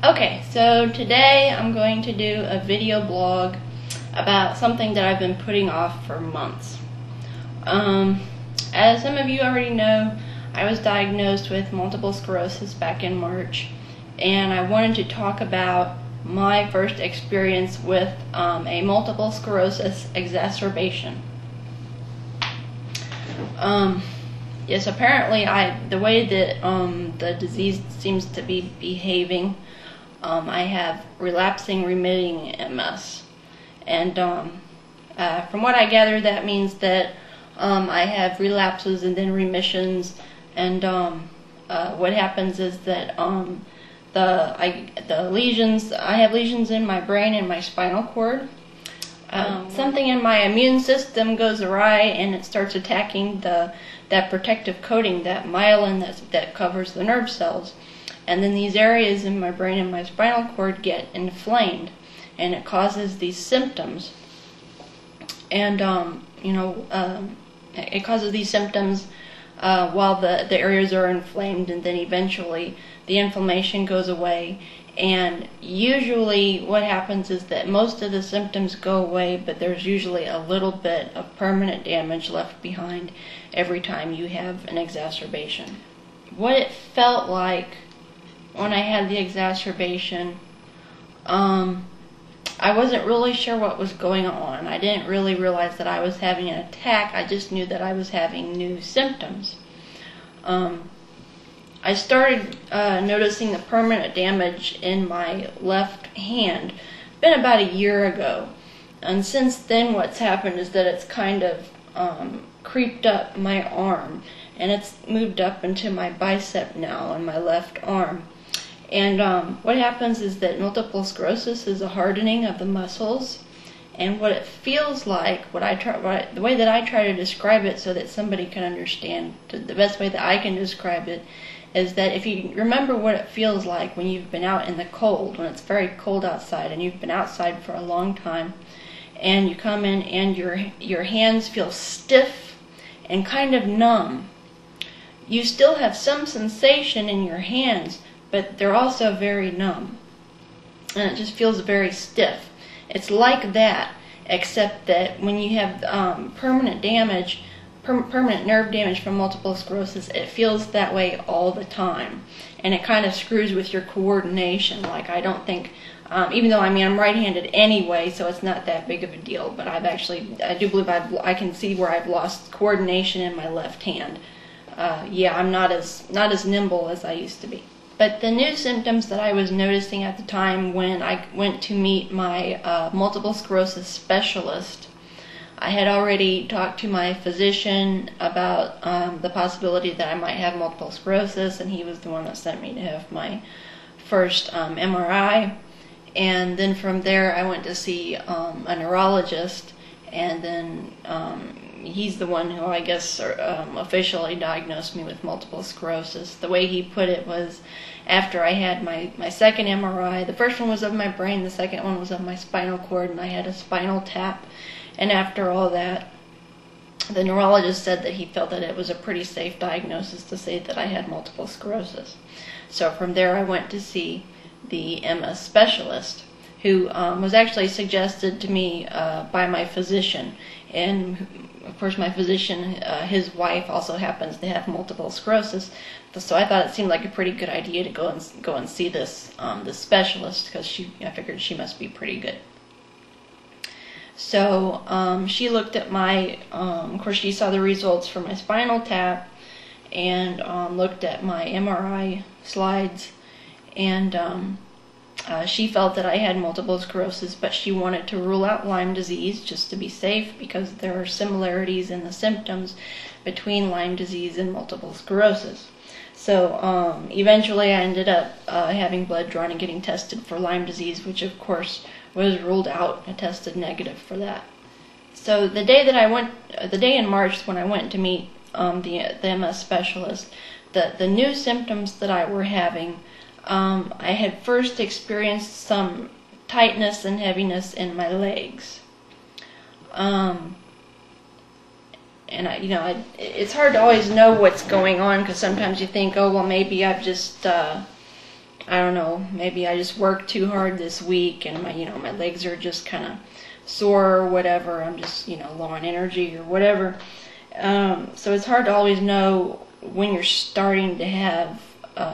Okay, so today I'm going to do a video blog about something that I've been putting off for months. As some of you already know, I was diagnosed with multiple sclerosis back in March, and I wanted to talk about my first experience with a multiple sclerosis exacerbation. Yes, apparently the way that the disease seems to be behaving, I have relapsing remitting MS, and from what I gather, that means that I have relapses and then remissions, and what happens is that the lesions, I have lesions in my brain and my spinal cord. Something in my immune system goes awry, and it starts attacking that protective coating, that myelin that covers the nerve cells. And then these areas in my brain and my spinal cord get inflamed, and it causes these symptoms. And it causes these symptoms while the areas are inflamed, and then eventually the inflammation goes away. And usually what happens is that most of the symptoms go away, but there's usually a little bit of permanent damage left behind every time you have an exacerbation. What it felt like when I had the exacerbation, I wasn't really sure what was going on. I didn't really realize that I was having an attack. I just knew that I was having new symptoms. I started noticing the permanent damage in my left hand. It's been about a year ago. And since then what's happened is that it's kind of creeped up my arm. And it's moved up into my bicep now on my left arm. And what happens is that multiple sclerosis is a hardening of the muscles. And what it feels like, the way that I try to describe it so that somebody can understand, the best way that I can describe it, is that if you remember what it feels like when you've been out in the cold, when it's very cold outside and you've been outside for a long time, and you come in and your hands feel stiff and kind of numb. You still have some sensation in your hands, but they're also very numb, and it just feels very stiff. It's like that, except that when you have permanent damage, permanent nerve damage from multiple sclerosis, it feels that way all the time, and it kind of screws with your coordination. Like, I don't think, even though I'm right-handed anyway, so it's not that big of a deal, but I do believe I can see where I've lost coordination in my left hand. Yeah, I'm not as nimble as I used to be. But the new symptoms that I was noticing at the time when I went to meet my multiple sclerosis specialist, I had already talked to my physician about the possibility that I might have multiple sclerosis, and he was the one that sent me to have my first MRI. And then from there I went to see a neurologist, and then he's the one who I guess officially diagnosed me with multiple sclerosis. The way he put it was, after I had my second MRI, the first one was of my brain, the second one was of my spinal cord, and I had a spinal tap. And after all that, the neurologist said that he felt that it was a pretty safe diagnosis to say that I had multiple sclerosis. So from there I went to see the MS specialist, who was actually suggested to me by my physician. And of course my physician, his wife also happens to have multiple sclerosis, so I thought it seemed like a pretty good idea to go and see this specialist, because I figured she must be pretty good. So she looked at of course she saw the results for my spinal tap, and looked at my MRI slides, and she felt that I had multiple sclerosis, but she wanted to rule out Lyme disease just to be safe, because there are similarities in the symptoms between Lyme disease and multiple sclerosis. So eventually I ended up having blood drawn and getting tested for Lyme disease, which of course was ruled out. I tested negative for that. So the day in March when I went to meet the MS specialist, the new symptoms that I were having, I had first experienced some tightness and heaviness in my legs. And it's hard to always know what's going on, because sometimes you think, oh well, maybe I've just I don't know, maybe I just worked too hard this week and my legs are just kind of sore or whatever. I'm just, low on energy or whatever. So it's hard to always know when you're starting to have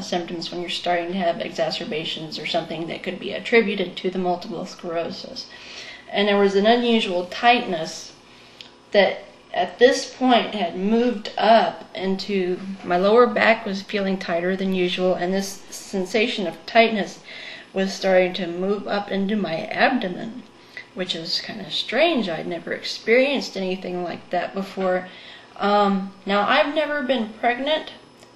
symptoms, when you're starting to have exacerbations or something that could be attributed to the multiple sclerosis. And there was an unusual tightness that at this point had moved up into my lower back, was feeling tighter than usual, and this sensation of tightness was starting to move up into my abdomen, which is kind of strange. I'd never experienced anything like that before. Now, I've never been pregnant,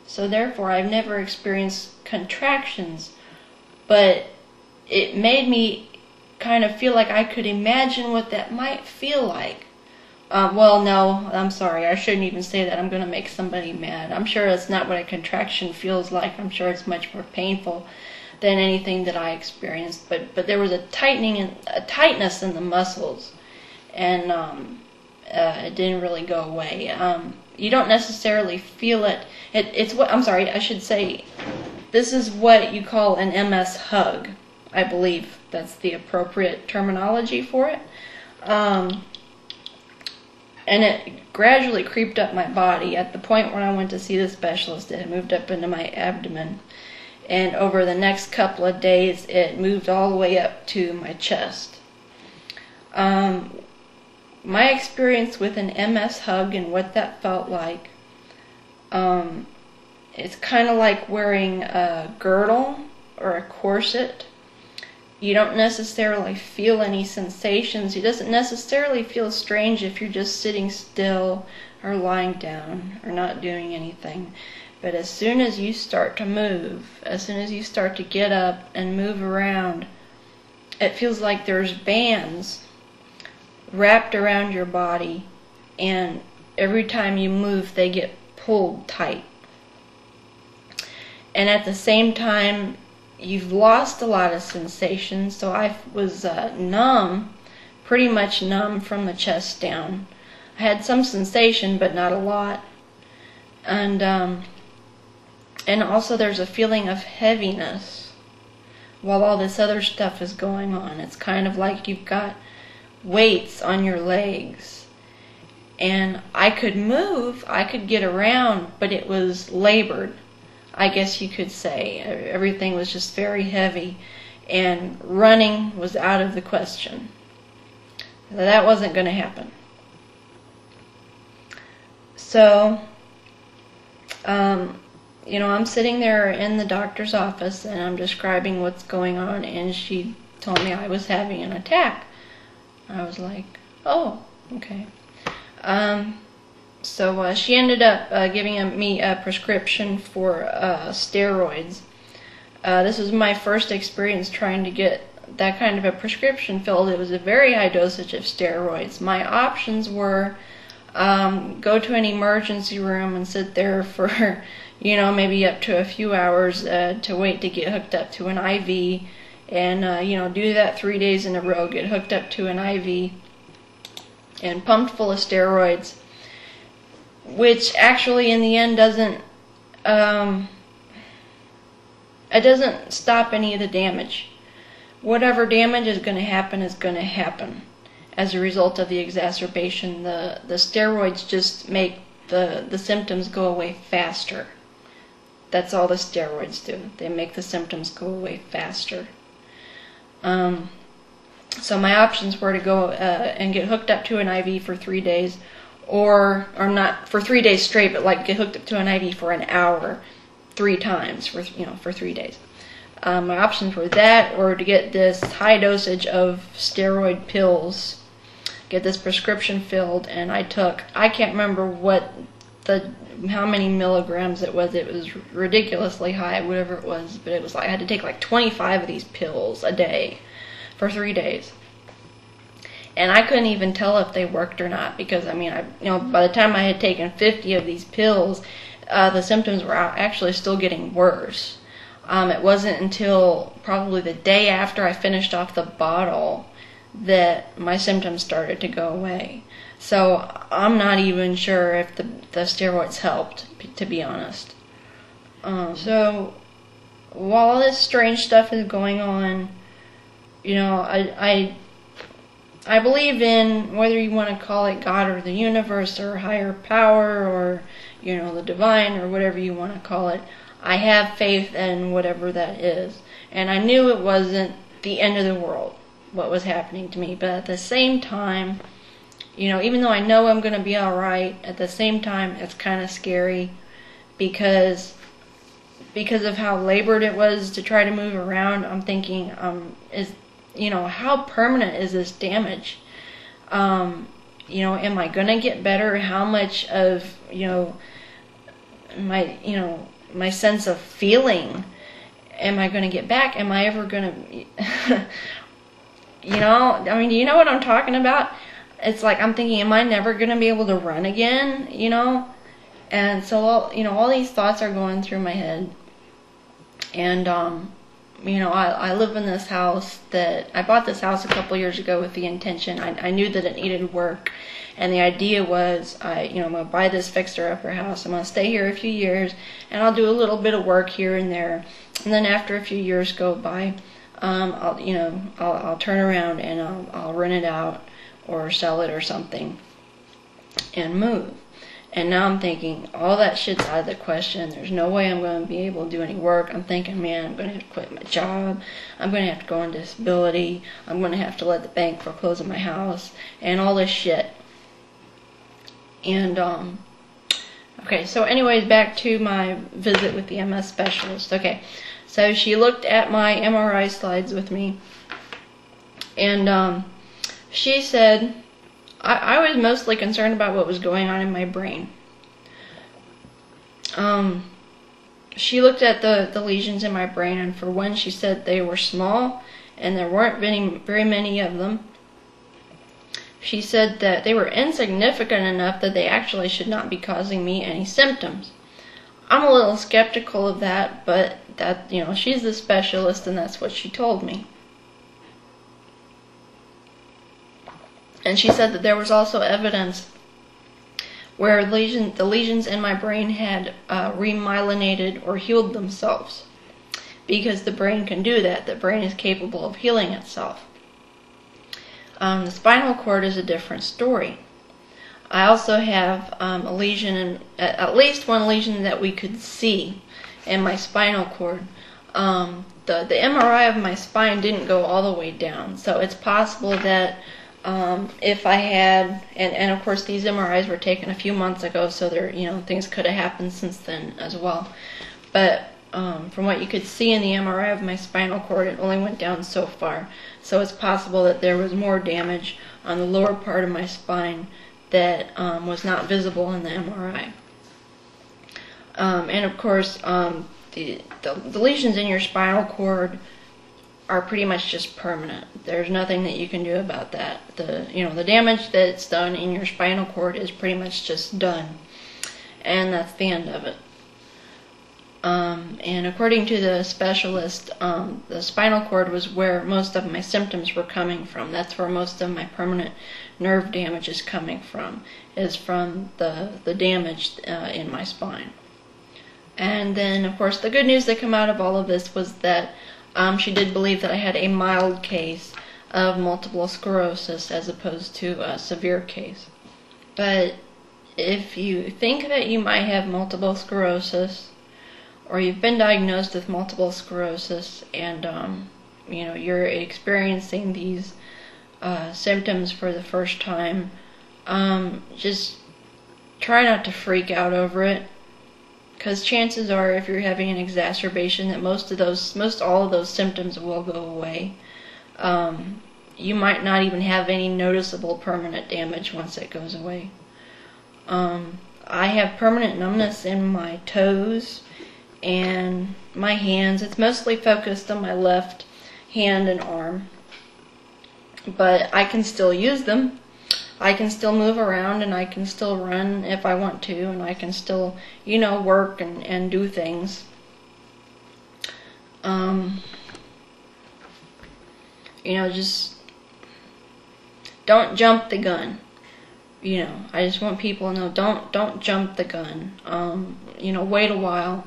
so therefore I've never experienced contractions, but it made me kind of feel like I could imagine what that might feel like. Well, no, I'm sorry. I shouldn't even say that. I'm going to make somebody mad. I'm sure that's not what a contraction feels like. I'm sure it's much more painful than anything that I experienced. But there was a tightness in the muscles, and it didn't really go away. You don't necessarily feel it. It's what, I'm sorry, I should say, this is what you call an MS hug. I believe that's the appropriate terminology for it. And it gradually creeped up my body. At the point when I went to see the specialist, it had moved up into my abdomen. And over the next couple of days, it moved all the way up to my chest. My experience with an MS hug and what that felt like, it's kind of like wearing a girdle or a corset. You don't necessarily feel any sensations. It doesn't necessarily feel strange if you're just sitting still or lying down or not doing anything. But as soon as you start to move, as soon as you start to get up and move around, it feels like there's bands wrapped around your body, and every time you move, they get pulled tight. And at the same time, you've lost a lot of sensation, so I was numb, pretty much numb from the chest down. I had some sensation, but not a lot. And also there's a feeling of heaviness while all this other stuff is going on. It's kind of like you've got weights on your legs. And I could move, I could get around, but it was labored, I guess you could say. Everything was just very heavy, and running was out of the question. That wasn't going to happen. So, I'm sitting there in the doctor's office, and I'm describing what's going on, and she told me I was having an attack. I was like, oh, okay. So she ended up giving me a prescription for steroids. This was my first experience trying to get that kind of a prescription filled. It was a very high dosage of steroids. My options were go to an emergency room and sit there for, maybe up to a few hours to wait to get hooked up to an IV, and, do that 3 days in a row, get hooked up to an IV and pumped full of steroids, which actually in the end doesn't stop any of the damage. Whatever damage is going to happen as a result of the exacerbation. The steroids just make the symptoms go away faster. That's all the steroids do. They make the symptoms go away faster. So my options were to go and get hooked up to an IV for 3 days, or not for 3 days straight, but like get hooked up to an IV for an hour, 3 times for 3 days. My options were that, or to get this high dosage of steroid pills, get this prescription filled, and I can't remember how many milligrams it was. It was ridiculously high, whatever it was, but it was like I had to take like 25 of these pills a day for 3 days. And I couldn't even tell if they worked or not, because by the time I had taken 50 of these pills, the symptoms were actually still getting worse. It wasn't until probably the day after I finished off the bottle that my symptoms started to go away. So I'm not even sure if the steroids helped, to be honest. So while all this strange stuff is going on, you know, I believe in, whether you want to call it God or the universe or higher power or, you know, the divine or whatever you want to call it. I have faith in whatever that is. And I knew it wasn't the end of the world, what was happening to me. But at the same time, you know, even though I know I'm going to be alright, at the same time, it's kind of scary because of how labored it was to try to move around. I'm thinking, you know, how permanent is this damage? You know, am I going to get better? How much of, you know, my sense of feeling am I going to get back? Am I ever going to, you know, I mean, do you know what I'm talking about? It's like I'm thinking, am I never going to be able to run again, you know? And so, all these thoughts are going through my head. And, you know, I live in this house that, I bought this house a couple years ago with the intention, I knew that it needed work. And the idea was, I'm going to buy this fixer-upper house. I'm going to stay here a few years, and I'll do a little bit of work here and there. And then after a few years go by, I'll turn around and I'll rent it out or sell it or something and move. And now I'm thinking, all that shit's out of the question. There's no way I'm going to be able to do any work. I'm thinking, man, I'm going to have to quit my job. I'm going to have to go on disability. I'm going to have to let the bank foreclose on my house and all this shit. And, okay, so anyways, back to my visit with the MS specialist. Okay, so she looked at my MRI slides with me, and she said, I was mostly concerned about what was going on in my brain. She looked at the lesions in my brain, and for one, she said they were small, and there weren't very many of them. She said that they were insignificant enough that they actually should not be causing me any symptoms. I'm a little skeptical of that, but that, you know, she's the specialist and that's what she told me. And she said that there was also evidence where the lesions in my brain had remyelinated or healed themselves, because the brain can do that. The brain is capable of healing itself. The spinal cord is a different story. I also have a lesion, at least one lesion that we could see in my spinal cord. The MRI of my spine didn't go all the way down, so it's possible that if I had, and of course these MRIs were taken a few months ago, so there, you know, things could have happened since then as well. But from what you could see in the MRI of my spinal cord, it only went down so far. So it's possible that there was more damage on the lower part of my spine that was not visible in the MRI. And of course, the lesions in your spinal cord are pretty much just permanent. There's nothing that you can do about that. The damage that's done in your spinal cord is pretty much just done, and that's the end of it. And according to the specialist, the spinal cord was where most of my symptoms were coming from. That's where most of my permanent nerve damage is coming from, is from the damage in my spine. And then, of course, the good news that came out of all of this was that she did believe that I had a mild case of multiple sclerosis as opposed to a severe case. But if you think that you might have multiple sclerosis, or you've been diagnosed with multiple sclerosis, and you're experiencing these symptoms for the first time, just try not to freak out over it, because chances are, if you're having an exacerbation, that most all of those symptoms will go away. You might not even have any noticeable permanent damage once it goes away. I have permanent numbness in my toes and my hands. It's mostly focused on my left hand and arm, but I can still use them. I can still move around, and I can still run if I want to, and I can still, work and do things. Just don't jump the gun. I just want people to know, don't jump the gun. Wait a while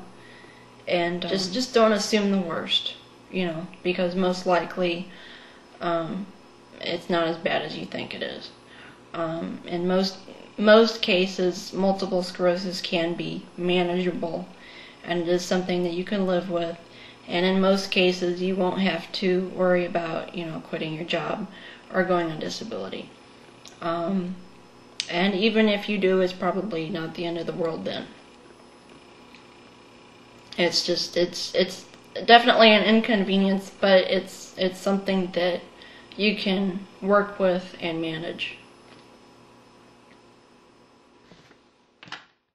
And just don't assume the worst, you know, because most likely it's not as bad as you think it is. In most cases, multiple sclerosis can be manageable, and it is something that you can live with. And in most cases, you won't have to worry about, you know, quitting your job or going on disability. And even if you do, it's probably not the end of the world then. It's just, it's definitely an inconvenience, but it's something that you can work with and manage.